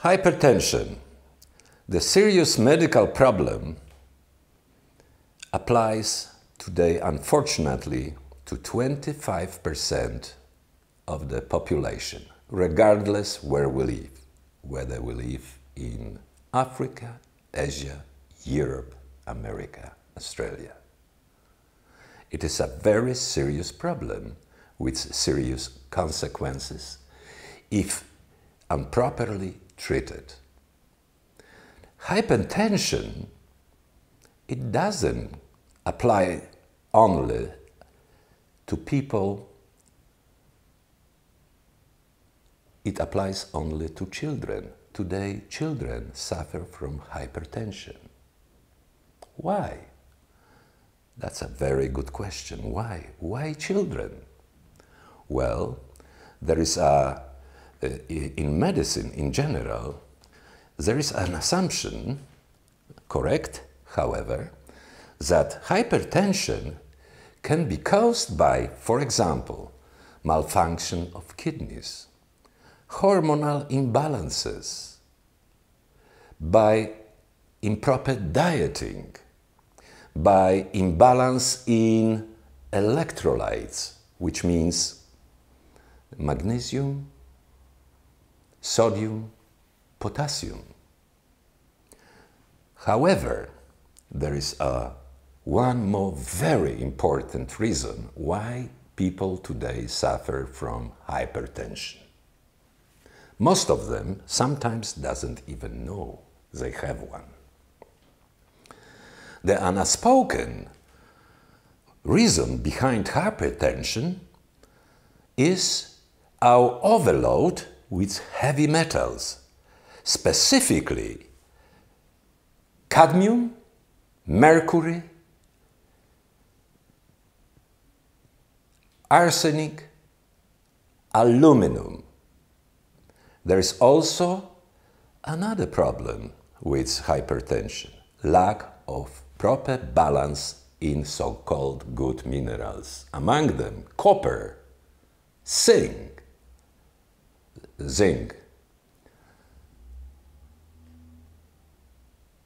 Hypertension, the serious medical problem, applies today, unfortunately, to 25% of the population, regardless where we live, whether we live in Africa, Asia, Europe, America, Australia. It is a very serious problem with serious consequences if improperly treated. Hypertension, it doesn't apply only to people, it applies only to children. Today, children suffer from hypertension. Why? That's a very good question. Why? Why children? Well, there is in medicine in general, there is an assumption, correct, however, that hypertension can be caused by, for example, malfunction of kidneys, hormonal imbalances, by improper dieting, by imbalance in electrolytes, which means magnesium, sodium, potassium. However, there is one more very important reason why people today suffer from hypertension. Most of them sometimes doesn't even know they have one. The unspoken reason behind hypertension is our overload with heavy metals, specifically cadmium, mercury, arsenic, aluminum. There is also another problem with hypertension, lack of proper balance in so-called good minerals. Among them, copper, zinc,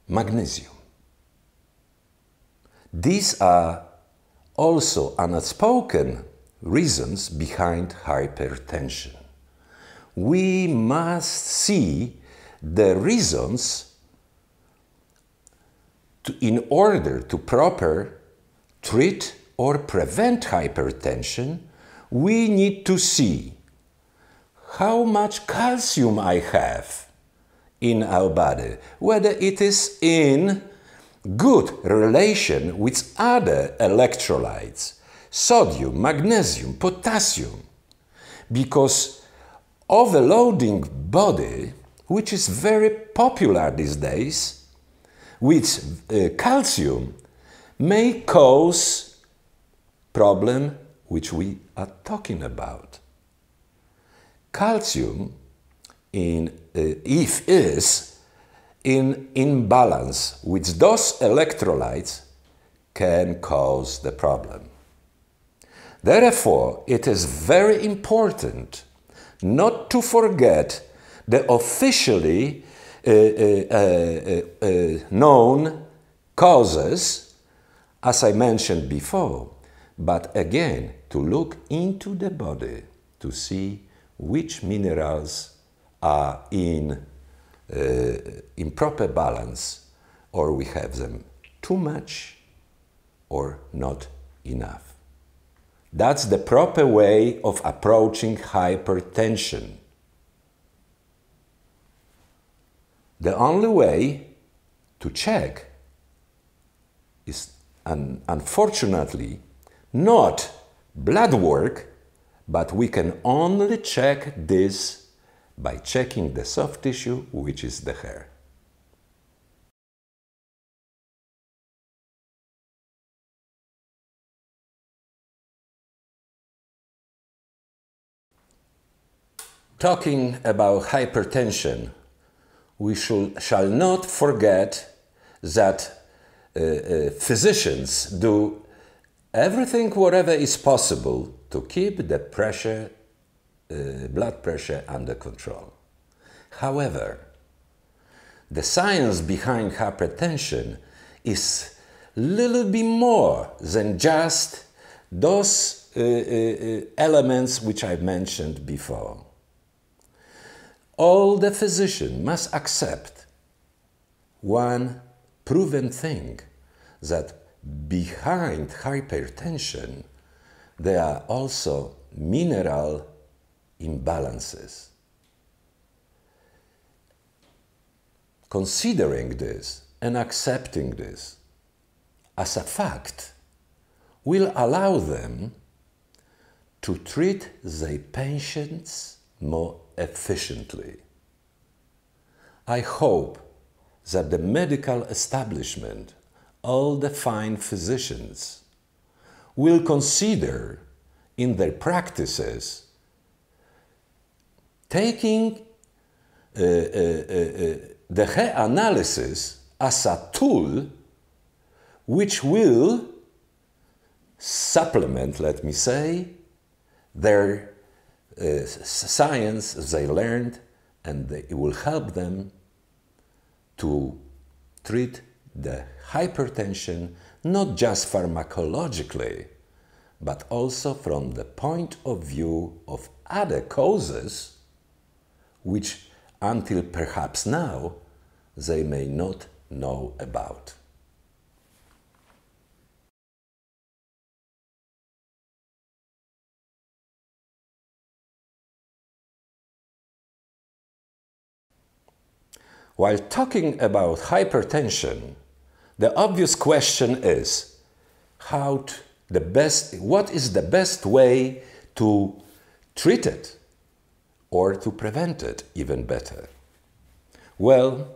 magnesium. These are also unspoken reasons behind hypertension. We must see the reasons in order to properly treat or prevent hypertension. We need to see how much calcium I have in our body, whether it is in good relation with other electrolytes, sodium, magnesium, potassium, because overloading body, which is very popular these days, with calcium, may cause problem which we are talking about. Calcium, if is in imbalance with those electrolytes, can cause the problem. Therefore, it is very important not to forget the officially known causes, as I mentioned before, but again to look into the body to see which minerals are in improper balance, or we have them too much or not enough. That's the proper way of approaching hypertension. The only way to check is, unfortunately, not blood work, but we can only check this by checking the soft tissue, which is the hair. Talking about hypertension, we shall not forget that physicians do everything whatever is possible to keep the pressure, blood pressure under control. However, the science behind hypertension is a little bit more than just those elements which I mentioned before. All the physicians must accept one proven thing, that behind hypertension there are also mineral imbalances. Considering this and accepting this as a fact will allow them to treat their patients more efficiently. I hope that the medical establishment, all the fine physicians, will consider in their practices taking the hair analysis as a tool which will supplement, let me say, their science they learned, and it will help them to treat the hypertension not just pharmacologically, but also from the point of view of other causes which until perhaps now they may not know about. While talking about hypertension, the obvious question is what is the best way to treat it, or to prevent it even better? Well,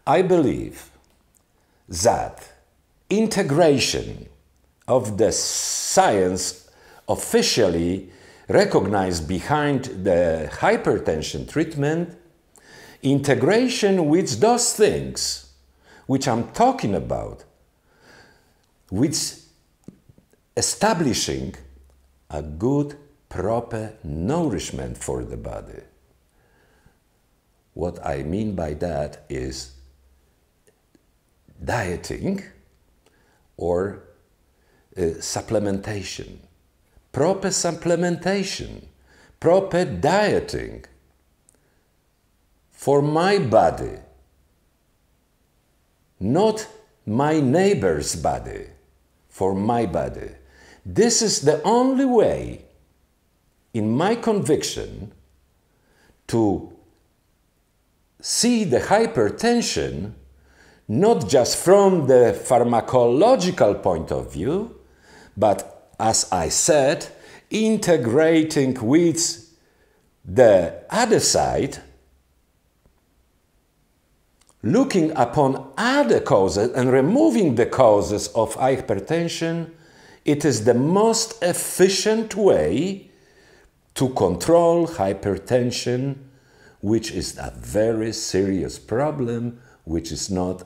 I believe that integration of the science officially recognized behind the hypertension treatment, integration with those things which I'm talking about, with establishing a good, proper nourishment for the body. What I mean by that is dieting or supplementation. Proper supplementation, proper dieting for my body, not my neighbor's body, for my body. This is the only way, in my conviction, to see the hypertension not just from the pharmacological point of view, but, as I said, integrating with the other side, looking upon other causes and removing the causes of hypertension. It is the most efficient way to control hypertension, which is a very serious problem, which is not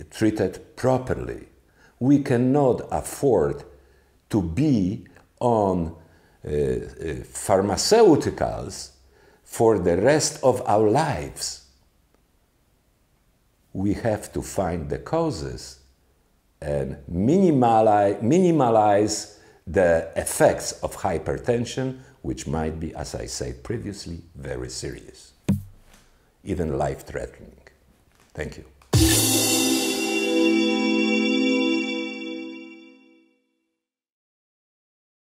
treated properly. We cannot afford to be on pharmaceuticals for the rest of our lives. We have to find the causes and minimize the effects of hypertension, which might be, as I said previously, very serious, even life-threatening. Thank you.